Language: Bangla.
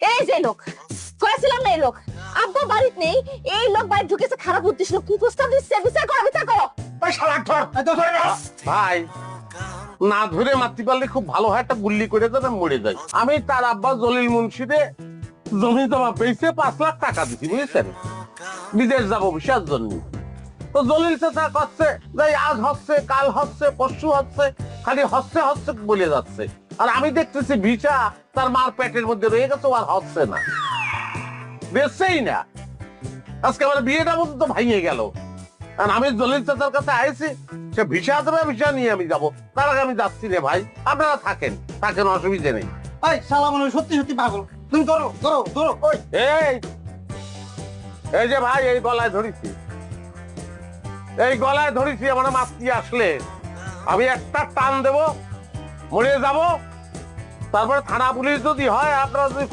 এই যে লোক কয়েছিলাম না, এই লোক আব্বা বাড়িতে নেই, এই লোক বাড়ি ঢুকেছে খারাপ উদ্দেশ্য, কুপ্রস্তাব দিচ্ছে, বিচার করো বিচার করো। ওই শালা ধর, এই তো ধরে না। ভাই না ধরে মারতে পারলে খুব ভালো হয়, একটা গুল্লি করে দেন মরে যাই। আমি তার আব্বা জলিল মুন্সিদে জমি জমা পেয়েছে 5 লাখ টাকা দিচ্ছি, বুঝেছেন? বিদেশ যাবো বিশার জন্য। তো জলিল চাচা করছে যে আজ হচ্ছে, কাল হচ্ছে, পরশু হচ্ছে, খালি হচ্ছে হচ্ছে বলে যাচ্ছে। আর আমি দেখতেছি ভিসা তার মার পেটের মধ্যে রয়ে গেছে, আর হচ্ছে না, দেখছেই না। আজকে আমার বিয়েটা পর্যন্ত ভাঙিয়ে গেল। আর আমি জলিল চাচার কাছে আইছি, সে ভিসা দেবে, ভিসা নিয়ে আমি যাবো। তার আগে আমি যাচ্ছি রে ভাই, আপনারা থাকেন থাকেন, অসুবিধে নেই। এই শালা মনে হয় সত্যি সত্যি পাগল। তুমি ধরো ধরো ধরো। ওই এই এই যে ভাই, এই গলায় ধরেছি, এই গলায় ধরেছি। আমার মাছটি আসলে আমি একটা টান দেবো, মরে যাব। তারপরে থানা পুলিশ যদি হয়, আপনারা যদি